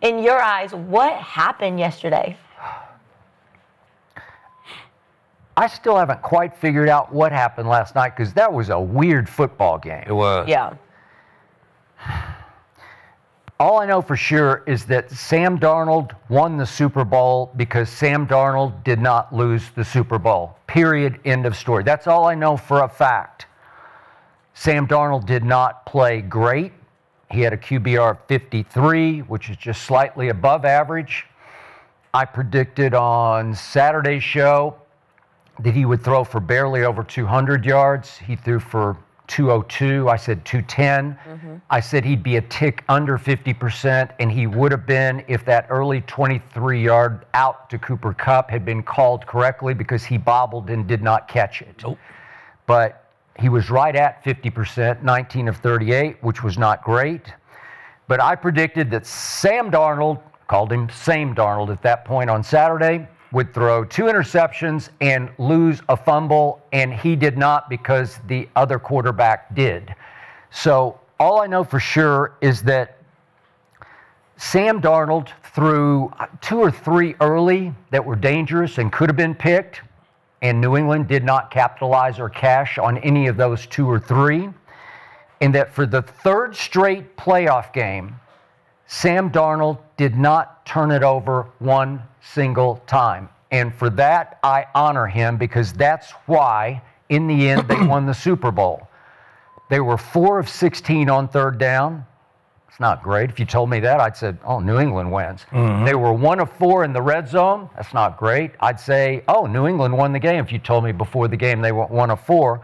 in your eyes, what happened yesterday? I still haven't quite figured out what happened last night because that was a weird football game. It was. Yeah. All I know for sure is that Sam Darnold won the Super Bowl because Sam Darnold did not lose the Super Bowl. Period. End of story. That's all I know for a fact. Sam Darnold did not play great. He had a QBR of 53, which is just slightly above average. I predicted on Saturday's show that he would throw for barely over 200 yards. He threw for 202. I said 210. I said he'd be a tick under 50%, and he would have been if that early 23-yard out to Cooper Kupp had been called correctly because he bobbled and did not catch it. Nope. But he was right at 50%, 19 of 38, which was not great. But I predicted that Sam Darnold, called him Same Darnold at that point on Saturday, would throw 2 interceptions and lose a fumble, and he did not because the other quarterback did. So all I know for sure is that Sam Darnold threw 2 or 3 early that were dangerous and could have been picked, and New England did not capitalize or cash on any of those 2 or 3. And that for the 3rd straight playoff game, Sam Darnold did not turn it over one single time. And for that, I honor him because that's why, in the end, they won the Super Bowl. They were 4 of 16 on 3rd down. It's not great. If you told me that, I'd say, oh, New England wins. They were 1 of 4 in the red zone. That's not great. I'd say, oh, New England won the game if you told me before the game they were 1 of 4.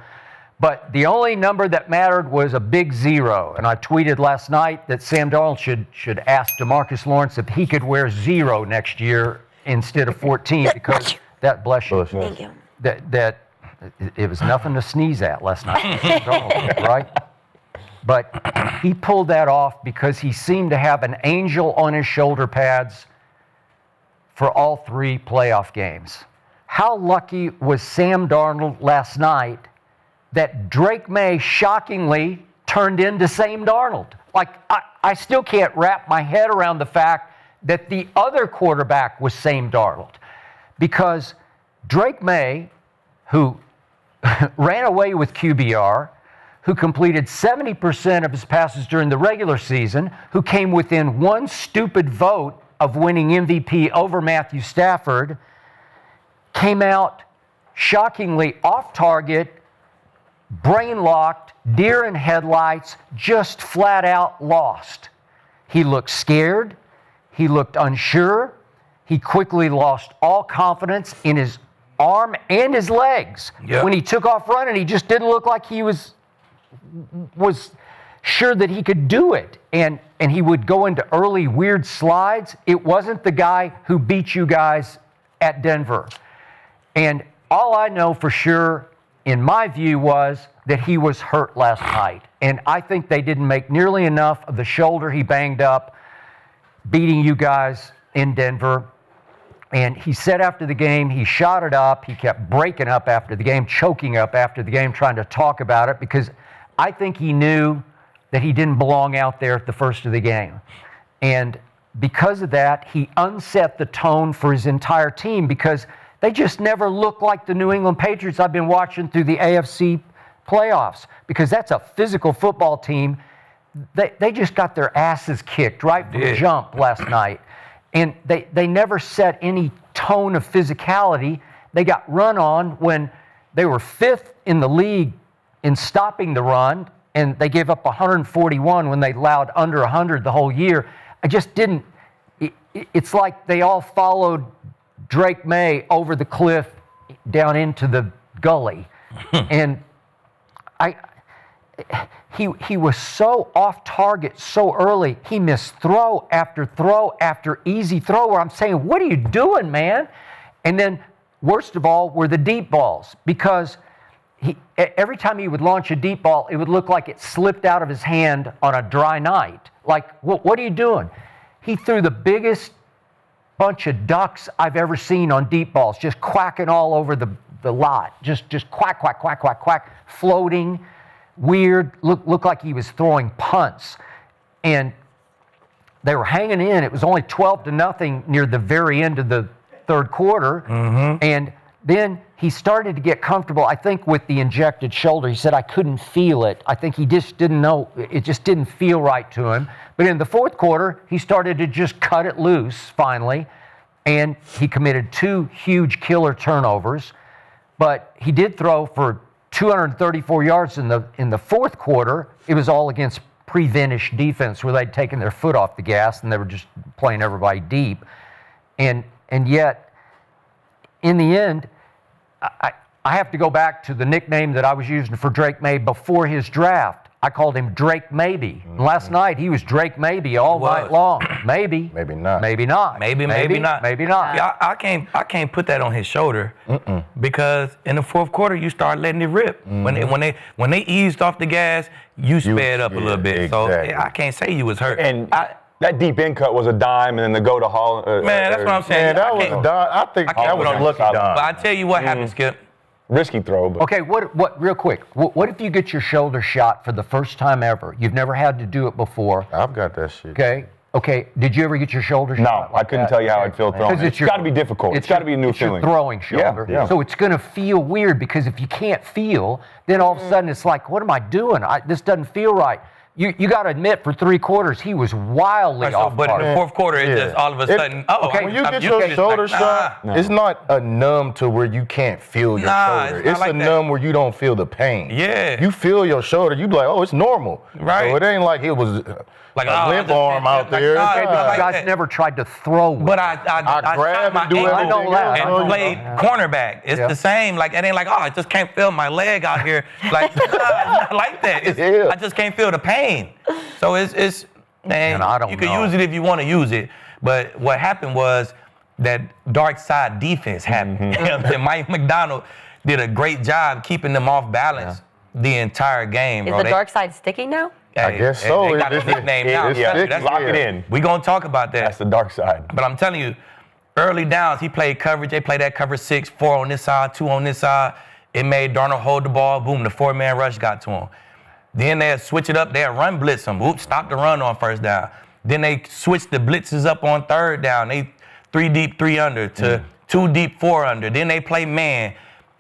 But the only number that mattered was a big 0. And I tweeted last night that Sam Darnold should ask DeMarcus Lawrence if he could wear 0 next year instead of 14 because that, bless you, Thank you. that it was nothing to sneeze at last night, right? But he pulled that off because he seemed to have an angel on his shoulder pads for all 3 playoff games. How lucky was Sam Darnold last night that Drake Maye shockingly turned into Sam Darnold? Like, I still can't wrap my head around the fact that the other quarterback was Sam Darnold. Because Drake Maye, who ran away with QBR, who completed 70% of his passes during the regular season, who came within 1 stupid vote of winning MVP over Matthew Stafford, came out shockingly off target, brain-locked, deer in headlights, just flat out lost. He looked scared. He looked unsure. He quickly lost all confidence in his arm and his legs. Yep. When he took off running, he just didn't look like he was sure that he could do it. And he would go into early weird slides. It wasn't the guy who beat you guys at Denver. And all I know for sure, in my view, was that he was hurt last night. And I think they didn't make nearly enough of the shoulder he banged up beating you guys in Denver. And he said after the game, he shot it up. He kept breaking up after the game, choking up after the game, trying to talk about it because I think he knew that he didn't belong out there at the first of the game. And because of that, he unset the tone for his entire team because they just never looked like the New England Patriots I've been watching through the AFC playoffs because that's a physical football team. They just got their asses kicked right from the jump last night. And they never set any tone of physicality. They got run on when they were 5th in the league in stopping the run, and they gave up 141 when they allowed under 100 the whole year. I just didn't. It's like they all followed Drake Maye over the cliff down into the gully. And he was so off target so early. He missed throw after easy throw where I'm saying, what are you doing, man? And then worst of all were the deep balls because every time he would launch a deep ball, it would look like it slipped out of his hand on a dry night. Like, what are you doing? He threw the biggest bunch of ducks I've ever seen on deep balls, just quacking all over the lot. Just quack, quack, quack, quack, quack, floating, weird, looked like he was throwing punts. And they were hanging in. It was only 12-0 near the very end of the third quarter. And then he started to get comfortable, I think, with the injected shoulder. He said, I couldn't feel it. I think he just didn't know. It just didn't feel right to him. But in the fourth quarter, he started to just cut it loose, finally. And he committed 2 huge killer turnovers. But he did throw for 234 yards in the fourth quarter. It was all against pre-Vinish defense where they'd taken their foot off the gas and they were just playing everybody deep. And yet, in the end, I have to go back to the nickname that I was using for Drake Maye before his draft. I called him Drake Maybe. And last night, he was Drake Maybe all night long. Maybe. Maybe not. Maybe not. Maybe not. Maybe not. Yeah, I can't put that on his shoulder because in the fourth quarter you start letting it rip. When they eased off the gas, you sped up a little bit. Exactly. So I can't say you was hurt. And that deep end cut was a dime, and then the go to Hall. Man, that's what I'm saying. Man, that was a dime. I think that was a lucky dime. But I tell you what happened, Skip. Risky throw. But. Okay, what? Real quick, what if you get your shoulder shot for the first time ever? You've never had to do it before. I've got that shit. Okay. Did you ever get your shoulder shot? No, I couldn't tell you how I'd feel throwing. It's got to be difficult. It's got to be a new feeling. It's your throwing shoulder. Yeah. So it's going to feel weird because if you can't feel, then all of a sudden it's like, what am I doing? This doesn't feel right. You got to admit, for 3 quarters, he was wildly off But in the fourth quarter, it just all of a sudden, when you get your shoulder shot, it's not a numb to where you can't feel your shoulder. It's a numb where you don't feel the pain. Yeah. You feel your shoulder, you be like, oh, it's normal. Right. So it ain't like it was like a limp arm out there. Guys never tried to throw with But I grab shot my and do ankle everything else. and played cornerback. It's the same. Like, it ain't like, I just can't feel my leg out here. Like, it's not like that. I just can't feel the pain. So it's man, you can use it if you want to use it. But what happened was that dark side defense happened. You know what I'm saying? Mike McDonald did a great job keeping them off balance the entire game. Is the dark side sticking now? I guess so. They got a nickname now. Lock it in. We're going to talk about that. That's the dark side. But I'm telling you, early downs, he played coverage. They played that cover 6, 4 on this side, 2 on this side. It made Darnold hold the ball. Boom, the 4-man rush got to him. Then they'd switch it up. They'd run blitz him. Oops, stop the run on first down. Then they switched the blitzes up on third down. They 3 deep, 3 under to 2 deep, 4 under. Then they play man.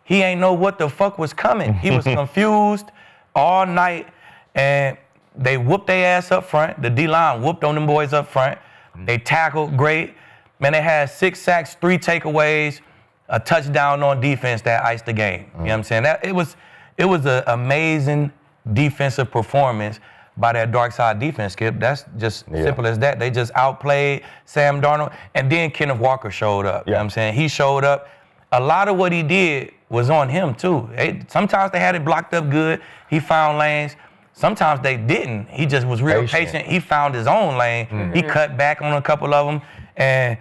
He ain't know what the fuck was coming. He was confused all night, and they whooped their ass up front. The D-line whooped on them boys up front. They tackled great. Man, they had 6 sacks, 3 takeaways, a touchdown on defense that iced the game. You know what I'm saying? It was an amazing defensive performance by that dark side defense, Skip. That's just simple as that. They just outplayed Sam Darnold. And then Kenneth Walker showed up. You know what I'm saying? He showed up. A lot of what he did was on him, too. Sometimes they had it blocked up good. He found lanes. Sometimes they didn't. He just was real patient. He found his own lane. He cut back on a couple of them. And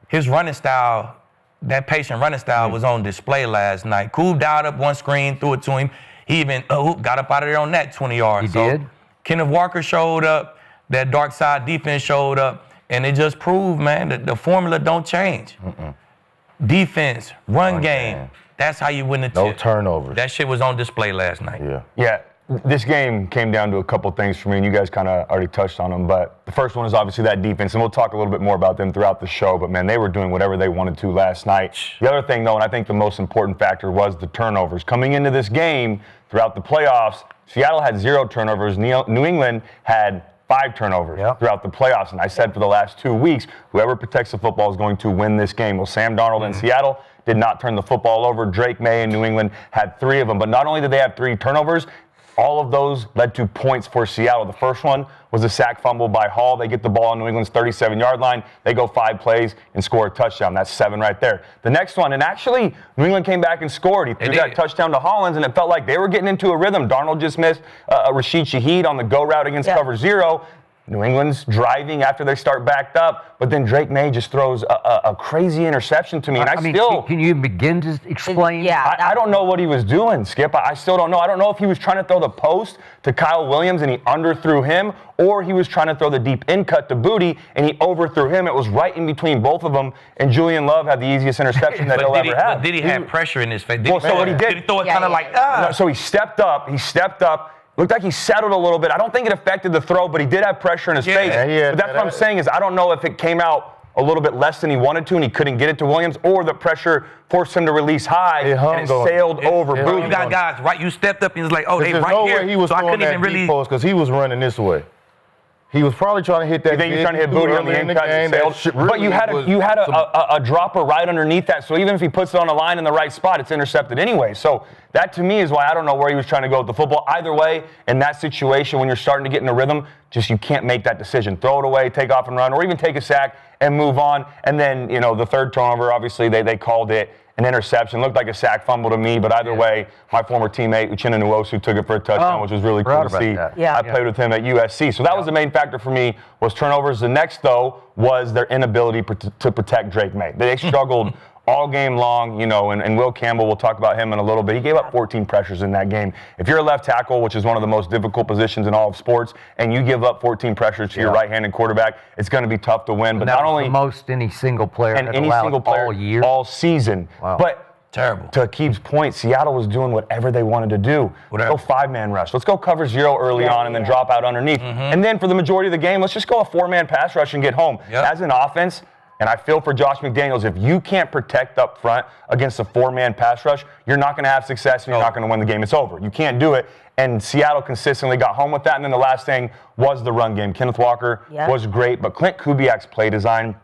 his running style, that patient running style was on display last night. Cool dialed up one screen, threw it to him. He even got up out of there on that 20 yards. He did. Kenneth Walker showed up. That dark side defense showed up. And it just proved, man, that the formula don't change. Defense, run game. That's how you win the No turnovers. That shit was on display last night. Yeah. This game came down to a couple things for me, and you guys kind of already touched on them. But the first one is obviously that defense, and we'll talk a little bit more about them throughout the show. But, man, they were doing whatever they wanted to last night. The other thing, though, and I think the most important factor was the turnovers. Coming into this game throughout the playoffs, Seattle had 0 turnovers. New England had 5 turnovers throughout the playoffs. And I said for the last 2 weeks, whoever protects the football is going to win this game. Well, Sam Darnold in Seattle did not turn the football over. Drake Maye in New England had 3 of them. But not only did they have 3 turnovers, all of those led to points for Seattle. The first one was a sack fumble by Hall. They get the ball on New England's 37-yard line. They go 5 plays and score a touchdown. That's 7 right there. The next one, and actually New England came back and scored. He threw that touchdown to Hollins, and it felt like they were getting into a rhythm. Darnold just missed Rashid Shaheed on the go route against cover 0. New England's driving after they start backed up, but then Drake Maye just throws a crazy interception to me. And I mean, still... Can you begin to explain? I don't know what he was doing, Skip. I still don't know. I don't know if he was trying to throw the post to Kyle Williams and he underthrew him, or he was trying to throw the deep in cut to Booty and he overthrew him. It was right in between both of them, and Julian Love had the easiest interception that he'll ever have. But did he have pressure in his face? So what he did... Did he throw it kind of like, No, so he stepped up. Looked like he settled a little bit. I don't think it affected the throw, but he did have pressure in his face. Yeah, but that's what I'm saying is I don't know if it came out a little bit less than he wanted to and he couldn't get it to Williams, or the pressure forced him to release high and it sailed over. You got guys, right? You stepped up and it's like, oh, they There's right no here. way he was so I throwing couldn't that even really. deep post because he was running this way. He was probably trying to hit that. You think he was trying to hit booty on the inside and sailed? But you had a dropper right underneath that, so even if he puts it on a line in the right spot, it's intercepted anyway. So that to me is why I don't know where he was trying to go with the football. Either way, in that situation, when you're starting to get in a rhythm, just you can't make that decision. Throw it away, take off and run, or even take a sack and move on. And then, the third turnover, obviously, they called it an interception. Looked like a sack fumble to me, but either way, my former teammate, Uchenna Nwosu, took it for a touchdown, which was really cool to see. I played with him at USC. So that was the main factor for me, was turnovers. The next, though, was their inability to protect Drake Maye. They struggled all game long, and Will Campbell, we'll talk about him in a little bit. He gave up 14 pressures in that game. If you're a left tackle, which is one of the most difficult positions in all of sports, and you give up 14 pressures to your right-handed quarterback, it's going to be tough to win. But not only the most any single player and any single player all year, all season. Wow. But terrible. To Akeeb's point, Seattle was doing whatever they wanted to do. Let's go 5-man rush. Let's go cover 0 early on and then drop out underneath. And then for the majority of the game, let's just go a 4-man pass rush and get home. As an offense, and I feel for Josh McDaniels, if you can't protect up front against a 4-man pass rush, you're not going to have success and you're not going to win the game. It's over. You can't do it. And Seattle consistently got home with that. And then the last thing was the run game. Kenneth Walker was great, but Clint Kubiak's play design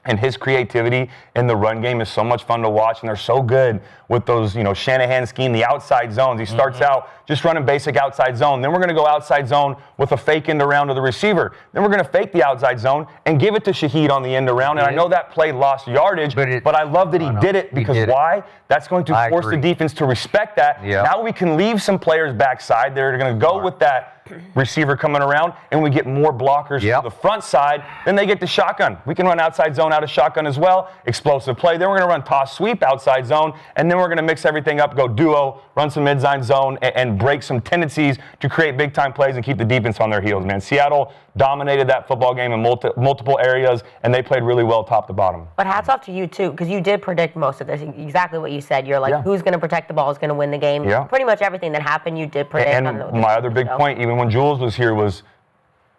and his creativity in the run game is so much fun to watch, and they're so good with those, Shanahan scheme, the outside zones. He starts out just running basic outside zone. Then we're going to go outside zone with a fake end around to the receiver. Then we're going to fake the outside zone and give it to Shaheed on the end around. And I know that play lost yardage, but I love that he did it because why? That's going to force the defense to respect that. Now we can leave some players backside. They're going to go with that receiver coming around, and we get more blockers to the front side. Then they get the shotgun. We can run outside zone out of shotgun as well. Explosive play. Then we're going to run toss sweep outside zone, and then we're going to mix everything up, go duo, run some mid-zone zone, and break some tendencies to create big-time plays and keep the defense on their heels, man. Seattle dominated that football game in multiple areas, and they played really well top to bottom. But hats off to you, too, because you did predict most of this. Exactly what you said. You're like, who's going to protect the ball is going to win the game. Pretty much everything that happened, you did predict. And my other big point, even when Jules was here, was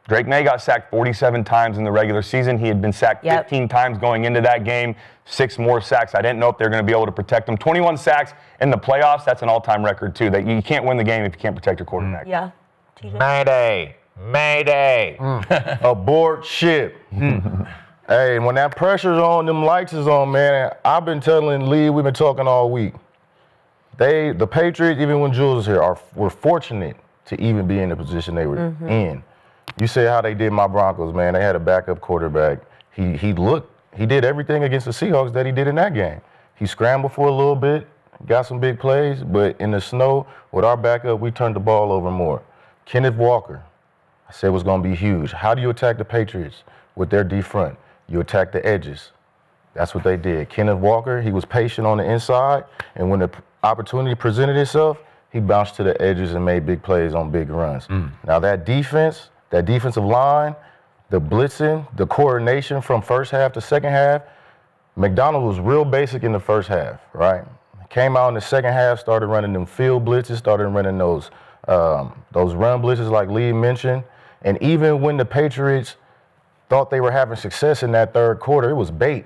Drake Maye got sacked 47 times in the regular season. He had been sacked 15 times going into that game, 6 more sacks. I didn't know if they were going to be able to protect him. 21 sacks in the playoffs, that's an all-time record, too. That you can't win the game if you can't protect your quarterback. Yeah. Mayday. Mayday. Abort ship. Hey, when that pressure's on, them lights is on, man. I've been telling Lee, we've been talking all week. The Patriots, even when Jules was here, were fortunate to even be in the position they were in. You say how they did my Broncos, man. They had a backup quarterback. He did everything against the Seahawks that he did in that game. He scrambled for a little bit, got some big plays, but in the snow, with our backup, we turned the ball over more. Kenneth Walker, I said was going to be huge. How do you attack the Patriots with their D front? You attack the edges. That's what they did. Kenneth Walker, he was patient on the inside, and when the opportunity presented itself, he bounced to the edges and made big plays on big runs. Now that defensive line, the blitzing, the coordination from first half to second half, McDonald was real basic in the first half, right? Came out in the second half, started running them field blitzes, started running those run blitzes like Lee mentioned. And even when the Patriots thought they were having success in that third quarter, it was bait.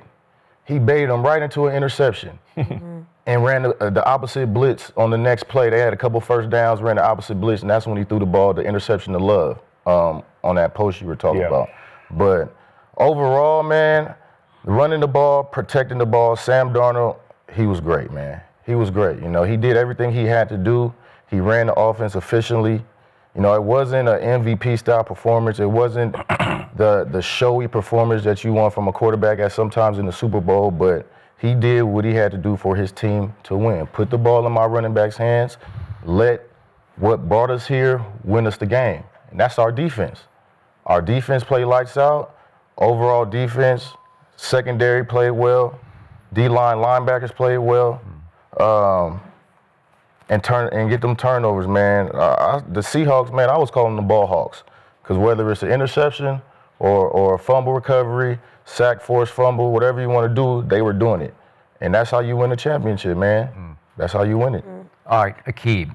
He baited them right into an interception and ran the opposite blitz on the next play. They had a couple first downs, ran the opposite blitz, and that's when he threw the ball, the interception to Love on that post you were talking about. But overall, man, running the ball, protecting the ball, Sam Darnold, he was great, man. He was great. He did everything he had to do. He ran the offense efficiently. It wasn't an MVP-style performance. It wasn't the showy performance that you want from a quarterback at sometimes in the Super Bowl, but he did what he had to do for his team to win. Put the ball in my running back's hands, let what brought us here win us the game. And that's our defense. Our defense played lights out. Overall defense, secondary played well. D-line linebackers played well. And get them turnovers, man. The Seahawks, man, I was calling them ball hawks. Because whether it's an interception or a fumble recovery, sack, forced fumble, whatever you want to do, they were doing it. And that's how you win a championship, man. That's how you win it. All right, Akeeb.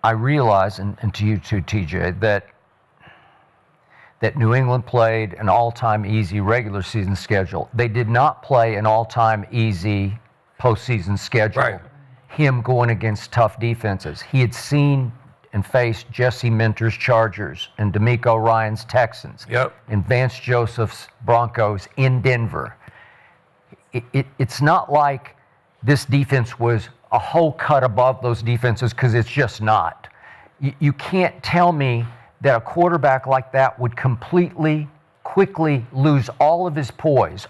I realize, and to you too, TJ, that New England played an all-time easy regular season schedule. They did not play an all-time easy postseason schedule. Right. Him going against tough defenses. He had seen and faced Jesse Minter's Chargers and D'Amico Ryan's Texans. Yep. And Vance Joseph's Broncos in Denver. It's not like this defense was a whole cut above those defenses, because it's just not. You can't tell me that a quarterback like that would quickly lose all of his poise,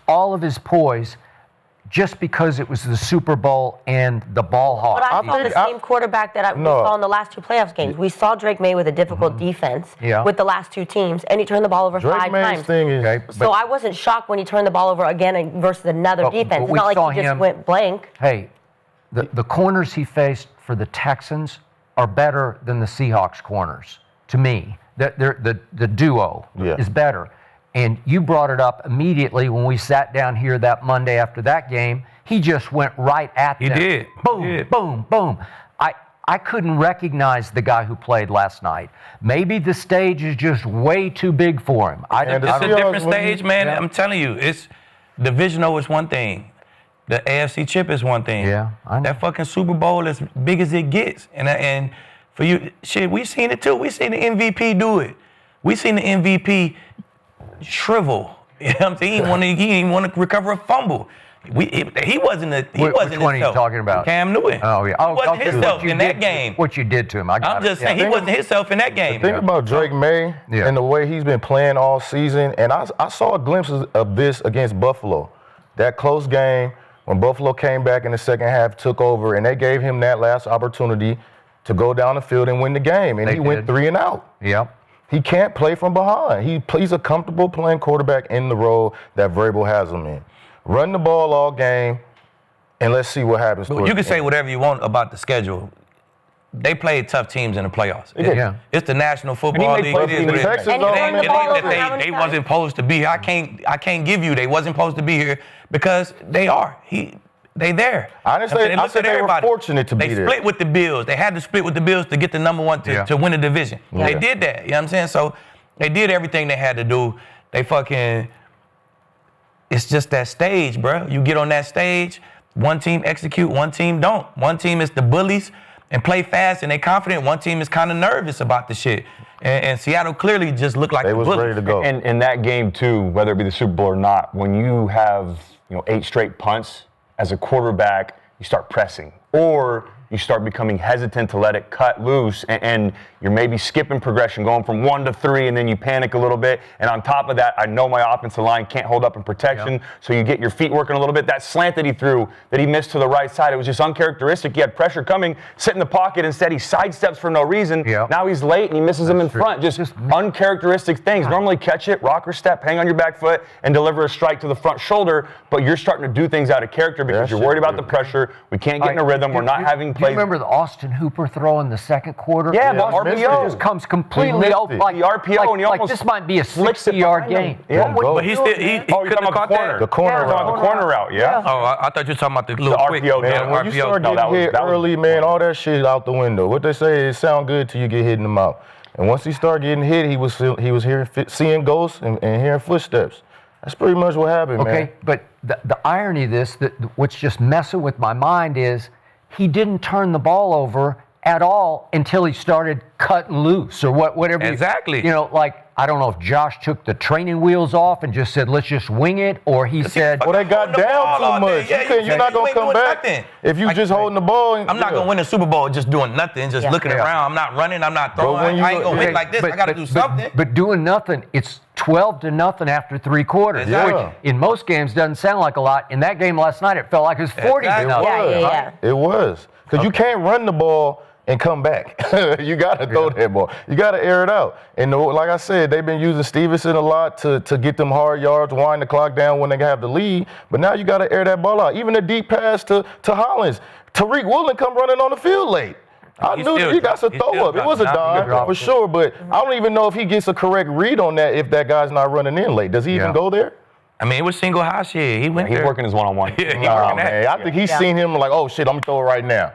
just because it was the Super Bowl and the ball hawk. But I saw the same quarterback that we saw in the last two playoffs games. We saw Drake Maye with a difficult defense with the last two teams, and he turned the ball over five times. Thing is, so I wasn't shocked when he turned the ball over again versus another defense. It's not like he just went blank. Hey, the corners he faced for the Texans are better than the Seahawks corners, to me. The duo is better. And you brought it up immediately when we sat down here that Monday after that game. He just went right at them. He did. Boom, boom, boom. I couldn't recognize the guy who played last night. Maybe the stage is just way too big for him. It's a different stage, man. Yeah. I'm telling you, it's divisional is one thing. The AFC chip is one thing. Yeah, I know. That fucking Super Bowl is big as it gets. And for you, shit, we seen it too. We seen the MVP do it. We seen the MVP shrivel. You know what I'm saying? He didn't even want to recover a fumble. He wasn't Which one are you talking about? Cam Newton. Oh, yeah. He wasn't himself in that game. What you did to him. I'm just saying, he wasn't himself in that game. Think about Drake Maye and the way he's been playing all season. And I saw glimpses of this against Buffalo. That close game when Buffalo came back in the second half, took over, and they gave him that last opportunity to go down the field and win the game. And he went 3 and out. Yep. He can't play from behind. He's a comfortable playing quarterback in the role that Vrabel has him in. Run the ball all game, and let's see what happens. You can say whatever you want about the schedule. They played tough teams in the playoffs. It's the National Football League. They wasn't supposed to be here. I can't give you they wasn't supposed to be here because they are. They there. I said they were fortunate to be there. They split with the Bills. They had to split with the Bills to get the number one to win the division. Yeah. They did that. You know what I'm saying? So they did everything they had to do. It's just that stage, bro. You get on that stage, one team execute, one team don't. One team is the bullies and play fast and they confident. One team is kind of nervous about the shit. And Seattle clearly just looked like they was bullies. Ready to go. And in that game too, whether it be the Super Bowl or not, when you have 8 straight punts, as a quarterback, you start pressing, or you start becoming hesitant to let it cut loose, and you're maybe skipping progression, going from 1 to 3, and then you panic a little bit. And on top of that, I know my offensive line can't hold up in protection, so you get your feet working a little bit. That slant that he threw, that he missed to the right side, it was just uncharacteristic. He had pressure coming, sit in the pocket. Instead, he sidesteps for no reason. Now he's late, and he misses him in front. Just uncharacteristic things. Normally catch it, rock or step, hang on your back foot, and deliver a strike to the front shoulder, but you're starting to do things out of character because you're worried about the pressure. We can't get in a rhythm. We're not having plays. Do you remember the Austin Hooper throw in the second quarter? Yeah, the RPO just comes completely out like the RPO, and he almost this might be a 60-yard game. Yeah, but he couldn't have caught that. The corner route, yeah. Oh, I thought you were talking about the little quick RPO. Man, when you start getting hit early, man, all that shit out the window. What they say is sound good till you get hit in the mouth. And once he started getting hit, he was seeing ghosts and hearing footsteps. That's pretty much what happened, man. Okay, but the irony of this, what's just messing with my mind is he didn't turn the ball over at all until he started cutting loose or whatever. Exactly. I don't know if Josh took the training wheels off and just said, let's just wing it, or he said, well, they got down too much. You're not going to come back if you just holding the ball. I'm not going to win a Super Bowl just doing nothing, just looking around. I'm not running. I'm not throwing. I ain't going to win like this. I got to do something. But doing nothing, it's 12-0 after 3 quarters, which in most games doesn't sound like a lot. In that game last night, it felt like it was 40-0. It was. Because you can't run the ball and come back. You got to throw that ball. You got to air it out. And like I said, they've been using Stevenson a lot to get them hard yards, wind the clock down when they have the lead. But now you got to air that ball out. Even a deep pass to Hollins. Tariq Woolen come running on the field late. I knew he got to throw up. It was a dive for sure, but I don't even know if he gets a correct read on that if that guy's not running in late. Does he even go there? I mean, it was single high shit. He went there. He's working his one-on-one. I think he's seen him like, oh, shit, I'm going to throw it right now.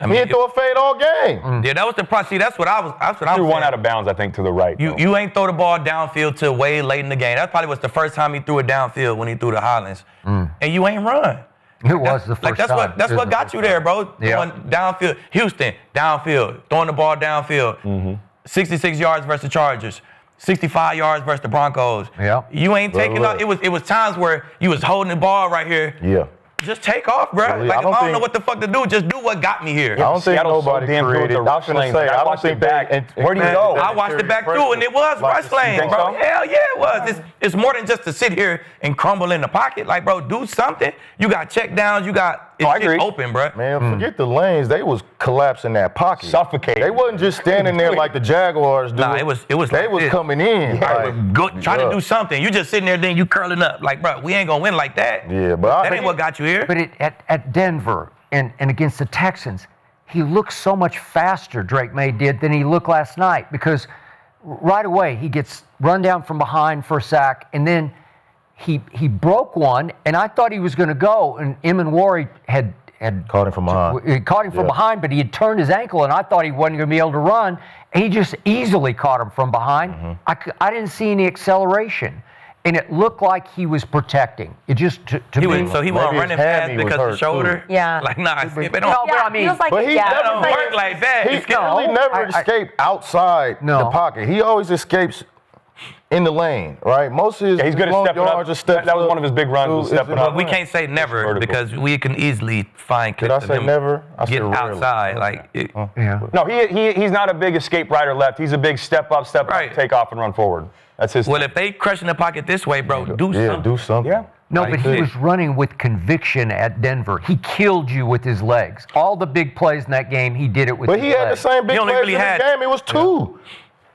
I He didn't throw a fade all game. Yeah, that was the problem. See, that's what I'm Threw one saying. out of bounds, I think, to the right. You ain't throw the ball downfield till way late in the game. That probably was the first time he threw it downfield when he threw to Hollins. And you ain't run. It was the first time. That's what got you there, bro. Yeah. Going downfield. Houston, downfield. Throwing the ball downfield. 66 yards versus the Chargers. 65 yards versus the Broncos. Yeah. You ain't taking up. It was times where you was holding the ball right here. Yeah. Just take off, bro. Really? Like, I if don't I don't think- know what the fuck to do, just do what got me here. I don't think Seattle's so nobody damn good with created. the I was rush gonna lanes. say, I I don't watched think it back. they. Where do you go? I watched it back too, and it was rush lane, think bro. so? Hell yeah, it was. It's more than just to sit here and crumble in the pocket. Like, bro, do something. You got check downs. You got I shit agree. open, bro. Man, forget the lanes. They was collapsing that pocket. Suffocating. They wasn't just standing there like the Jaguars do. Nah, it was They like was this. coming in. like, Go, try to yeah. do something. You just sitting there, then you curling up. Like, bro, we ain't gonna win like that. Yeah, but That ain't what got you here. But at Denver and against the Texans, he looked so much faster, Drake Maye did, than he looked last night, because right away he gets run down from behind for a sack, and then he broke one, and I thought he was going to go, and Wari had Caught him from behind. He caught him from behind, but he had turned his ankle, and I thought he wasn't going to be able to run, and he just easily caught him from behind. I didn't see any acceleration. And it looked like he was protecting. It just to He me. was, so he Maybe wasn't his running fast hammy was because of hurt, the shoulder. too. Yeah. Like, nah, it don't, No, but Yeah, I mean, feels like but he yeah, that don't it's work like that. He It's really never I- escaped outside No. the pocket. He always escapes in the lane, right? Most of his He's good at long stepping up. yards are steps That was up. one of his big runs, was Is it stepping not up. But we right? can't say never Vertical. because we can easily find Did I clips of say him never? I said get rarely. outside. Like, it, yeah. No, he's not a big escape right or left. He's a big step up, Right. take off, and run forward. That's his. well, if they crushing the pocket this way, bro, do Yeah, something. do something. Yeah. No, Like but he this. was running with conviction at Denver. He killed you with his legs. All the big plays in that game, he did it with But his he had the legs. same big He only plays really in had- this game. It was two,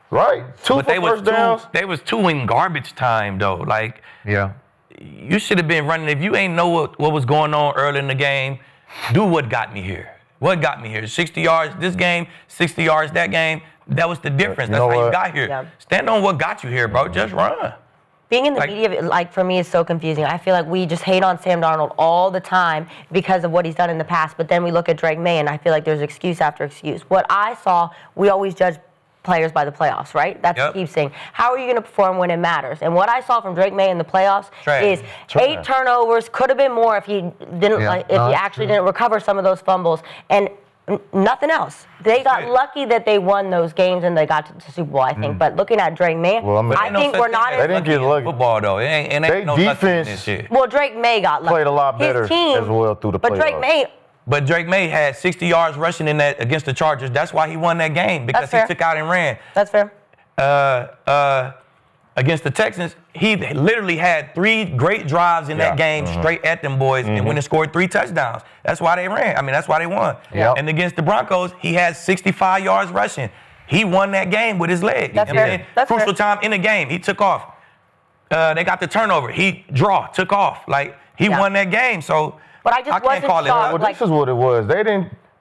right? Two But for they was first downs. they was two in garbage time though. Like, Yeah. you should have been running. If you ain't know what was going on early in the game, do what got me here. What got me here? 60 yards this game, 60 yards that game. That was the difference. You That's know how you what? got here. Yeah. Stand on what got you here, bro. Just run. Being in the Like- media, like for me, is so confusing. I feel like we just hate on Sam Darnold all the time because of what he's done in the past. But then we look at Drake Maye, and I feel like there's excuse after excuse. What I saw, we always judge players by the playoffs, right? That's Yep. what keeps saying. How are you going to perform when it matters? And what I saw from Drake Maye in the playoffs Trash. is 8 turnovers. Could have been more if he didn't, Yeah. like, if No, he that's actually true. didn't recover some of those fumbles. And nothing else. They got Right. lucky that they won those games and they got to the Super Bowl, I think. But looking at Drake Maye, Well, I mean- I Ain't no think such we're thing not as They didn't get in lucky. Football though, it ain't They no lucky in defense- this shit. well, Drake Maye got lucky. Played a lot better His team, as well through the But Drake playoffs. Maye, But Drake Maye had 60 yards rushing in that against the Chargers. That's why he won that game because That's he fair. took out and ran. that's fair. Against the Texans, he literally had 3 great drives in that game straight at them boys and went and scored 3 touchdowns. That's why they ran. I mean, that's why they won. Yep. And against the Broncos, he had 65 yards rushing. He won that game with his leg. That's You know what fair. I'm saying? That's Crucial fair. time in the game. He took off. They got the turnover. He took off. Like, he Yeah. won that game. So But I just can't wasn't call it shocked, luck. Well, like- this is what it was.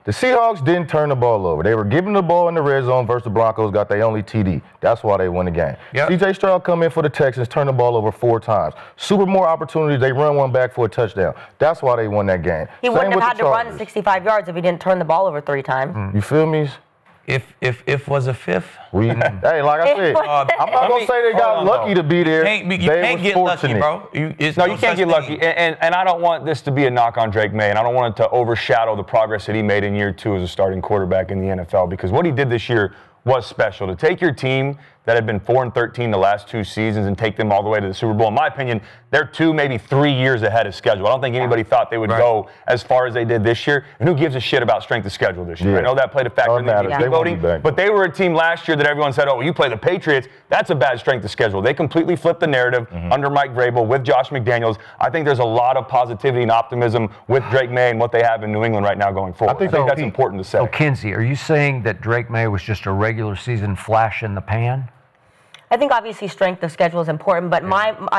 The Seahawks didn't turn the ball over. They were giving the ball in the red zone versus the Broncos, got their only TD. That's why they won the game. Yep. CJ Stroud come in for the Texans, turn the ball over 4 times. Super more opportunities, they run one back for a touchdown. That's why they won that game. He Same wouldn't have with had the to run Chargers. 65 yards if he didn't turn the ball over 3 times. You feel me? if was a fifth. Hey, like I said, I'm not gonna say they got hold on, lucky to be there. You They can't was get fortunate. lucky, bro. No, you can't get lucky. And I don't want this to be a knock on Drake Maye, and I don't want it to overshadow the progress that he made in year 2 as a starting quarterback in the NFL, because what he did this year was special. To take your team that had been 4-13 the last 2 seasons and take them all the way to the Super Bowl, in my opinion, they're 2, maybe 3 years ahead of schedule. I don't think anybody thought they would go as far as they did this year. And who gives a shit about strength of schedule this year? Yeah. I know that played a factor in the Doesn't matter. MVP They won't be voting, back. but they were a team last year that everyone said, oh, you play the Patriots, that's a bad strength of schedule. They completely flipped the narrative under Mike Vrabel with Josh McDaniels. I think there's a lot of positivity and optimism with Drake Maye and what they have in New England right now going forward. I think that's important to say. So, Kinsey, are you saying that Drake Maye was just a regular season flash in the pan? I think obviously strength of schedule is important, but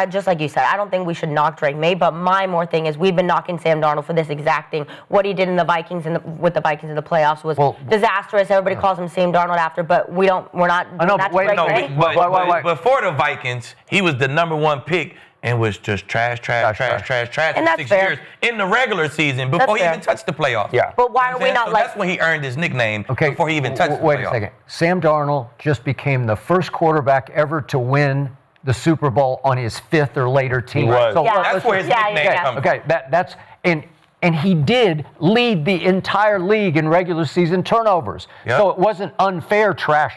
just like you said, I don't think we should knock Drake Maye. But my more thing is we've been knocking Sam Darnold for this exact thing. What he did in the Vikings with the Vikings in the playoffs was disastrous. Everybody calls him Sam Darnold after, but we're not. I know, doing that but to wait, Drake no, Maye. But before the Vikings, he was the #1 pick and was just trash And for that's 6 fair. years in the regular season before he fair. even touched the playoffs. Yeah. But why are we not so like? that's when he earned his nickname Okay. before he even touched the Wait playoffs. a second. Sam Darnold just became the first quarterback ever to win the Super Bowl on his 5th or later team. He was. So Yeah. That's where his nickname comes from. Okay, that's and he did lead the entire league in regular season turnovers. Yep. So it wasn't unfair trash,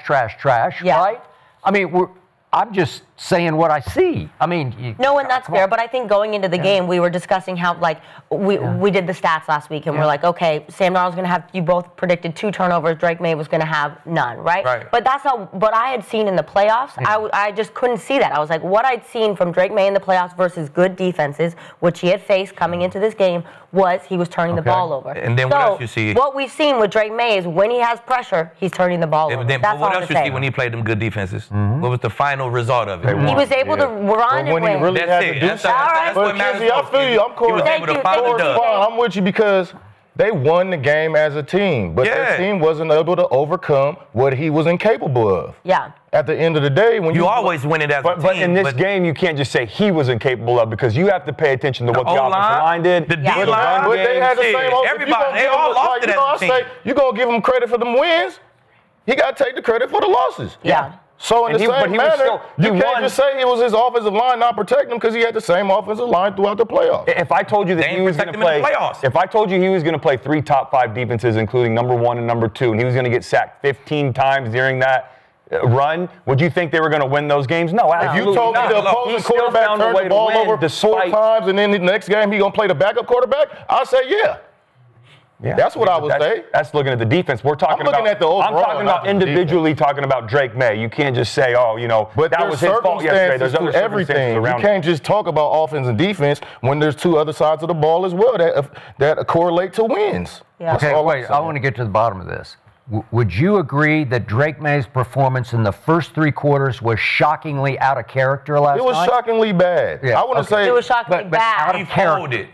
Yeah. right? I mean, I'm just saying what I see. I mean, No, and that's fair. But I think going into the game, we were discussing how we did the stats last week, and we're like, okay, Sam Darnold's going to have. You both predicted 2 turnovers. Drake Maye was going to have none, right? Right. But that's not what I had seen in the playoffs. I just couldn't see that. I was like, what I'd seen from Drake Maye in the playoffs versus good defenses, which he had faced coming into this game, was he was turning the ball over. And then what else you see? What we've seen with Drake Maye is when he has pressure, he's turning the ball over. Then, That's but what all else I'm you see saying. when he played them good defenses? What was the final result of it? He was able to run But when and he win. really That's had it. to do That's something. That's what But matters Kizzy, I most. feel you. I'm He cool. was able to Thank find you. the dub. I'm with you because they won the game as a team, but Yeah. their team wasn't able to overcome what he was incapable of. Yeah. At the end of the day, when You always win it as a But team. in this game, you can't just say he was incapable of, because you have to pay attention to what the offensive line did. the Yeah. D But line, But they had the shit, same. everybody, they all lost it as a I team. say you gonna give him credit for them wins. He got to take the credit for the losses. Yeah. So in And the he- but same he was manner, still- you he can't won. just say it was his offensive line not protecting him because he had the same offensive line throughout the playoffs. If I told you that They he ain't was going protect to him in play, the playoffs. if I told you he was going to play 3 top 5 defenses, including number 1 and number 2, and he was going to get sacked 15 times during that run, would you think they were going to win those games? No, If absolutely you told me not. the He opposing still quarterback found a turned way the to ball win over 4 despite- times and then the next game he gonna play the backup quarterback, I say yeah. Yeah. That's what I would say. That's looking at the defense. We're talking looking about at the overall, I'm talking not about just the individually talking about Drake May. You can't just say, oh, But that there's was his fault yesterday. There's circumstances other to everything. circumstances You around it. can't just talk about offense and defense when there's 2 other sides of the ball as well that correlate to wins. Yeah. That's Okay, all I'm wait. I saying. want to get to the bottom of this. Would you agree that Drake May's performance in the first 3 quarters was shockingly out of character last It was night? shockingly bad. Yeah, I want to okay. say It was shockingly But out bad. He of character. folded.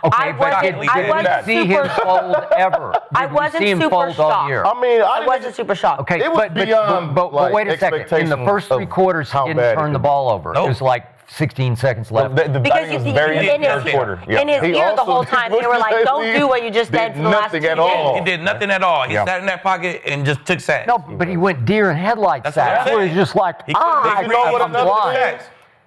Okay, I but wasn't- did I we wasn't see him super- fold ever? I Did we wasn't see him super fold all shocked. year? I mean, I wasn't super shocked. Okay, It was beyond, but like, wait a second. In the expectations first 3 of quarters, he how didn't bad it turn the could ball over. Nope. It was like 16 seconds left. I think Because it was you very in third his, quarter. Yeah. in his He ear the also whole time, they were like, don't do what you just did for the last 2 nothing at games. all. He did nothing at all. He Yeah. sat in that pocket and just took sacks. No, but he went deer in headlights. That's what I'm That's where saying. he's just like, He couldn't I take You know what I'm another blind. thing is?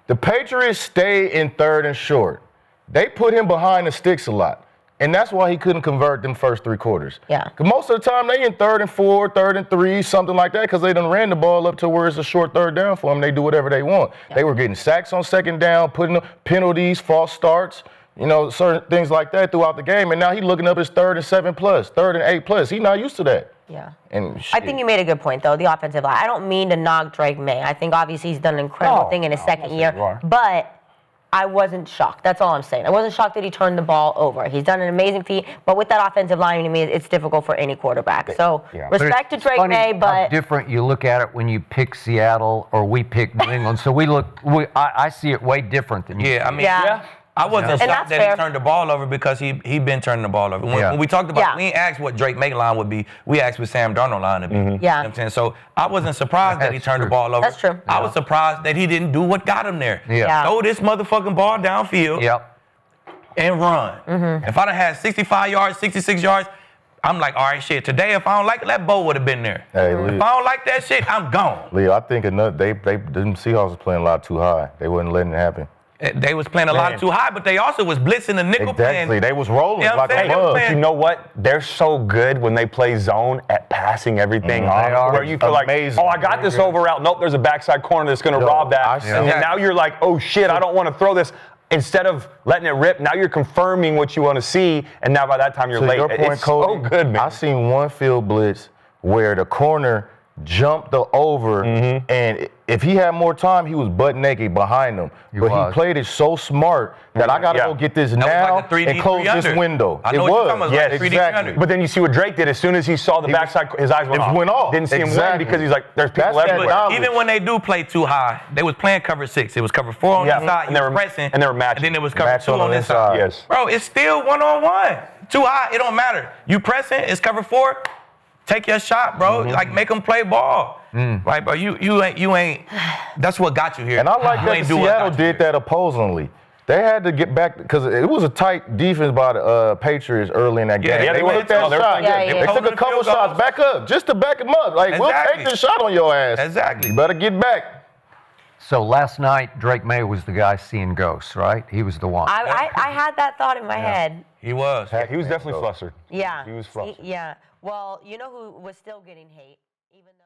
The Patriots stay in 3rd and short. They put him behind the sticks a lot. And that's why he couldn't convert them first 3 quarters. Yeah. Because most of the time they in 3rd and 4, 3rd and 3, something like that, because they done ran the ball up to where it's a short 3rd down for them. They do whatever they want. They were getting sacks on 2nd down, putting up penalties, false starts, certain things like that throughout the game. And now he's looking up his 3rd and 7 plus, 3rd and 8 plus. He's not used to that. Yeah. And I think you made a good point, though, the offensive line. I don't mean to knock Drake Maye. I think obviously he's done an incredible No, thing in his no, second I'm not year. saying you are. But I wasn't shocked. That's all I'm saying. I wasn't shocked that he turned the ball over. He's done an amazing feat. But with that offensive line, to me, it's difficult for any quarterback. So Yeah. But respect to it's Drake funny Maye, how but different you look at it when you pick Seattle or we pick New England. So I see it way different than you. Yeah, I mean, Yeah. I wasn't And shocked that's that fair. he turned the ball over because he been turning the ball over. When we talked about, Yeah. we ain't asked what Drake May line would be. We asked what Sam Darnold line would be. You know Yeah. what I'm saying? So I wasn't surprised that he That's turned true. the ball over. That's true. I was surprised that he didn't do what got him there. Yeah. Yeah. Throw this motherfucking ball downfield Yep. and run. Mm-hmm. If I'd have had 65 yards, 66 yards, I'm like, all right, shit. Today, if I don't like it, that bow would have been there. Hey, If Lee. I don't like that shit, I'm gone. Leo, I think them Seahawks was playing a lot too high. They wasn't letting it happen. They was playing a lot Man. too high, but they also was blitzing the nickel Exactly. plan. They was rolling Yeah, I'm like saying, a they was bug. playing- You know what? They're so good when they play zone at passing everything off. They are Where you feel amazing. like, oh, I got this over route. Nope, there's a backside corner that's going to Yo, rob that. I And see- then now you're like, oh shit, I don't want to throw this. Instead of letting it rip, now you're confirming what you want to see, and now by that time you're To late. your point, It's Cody, so good, man. I seen one field blitz where the corner jumped the over, and if he had more time, he was butt naked behind him. But was. he played it so smart that I got to Yeah. go get this That was now like a 3D and close this 300. window. I know it what you're was. talking about, Yes, like 3D exactly. 300. But then you see what Drake did. As soon as he saw the He- backside, his eyes went it off. went off. Didn't see him win Exactly. because he's like, there's people That's that everywhere. knowledge. Even when they do play too high, they was playing cover 6. It was cover 4 on Yeah, the side, and they were pressing, and they were matching. and then it was cover Match 2 on on the this side. inside. Yes. Bro, it's still one-on-one. Too high, it don't matter. You pressing, it's cover 4, take your shot, bro. Like, make them play ball. Right, bro? You ain't. That's what got you here. And I like You that ain't the do what Seattle got you did here. that opposingly. They had to get back because it was a tight defense by the Patriots early in that game. yeah, they they were- took that no, they were shot. playing good. Yeah, They yeah. took a Holding couple field goals. shots back up just to back them up. Like, we'll Exactly. take the shot on your ass. Exactly. You better get back. So last night, Drake Maye was the guy seeing ghosts, right? He was the one. I had that thought in my head. He was. Yeah, he was definitely flustered. Yeah. He was flustered. Yeah. Well, you know who was still getting hate, even though.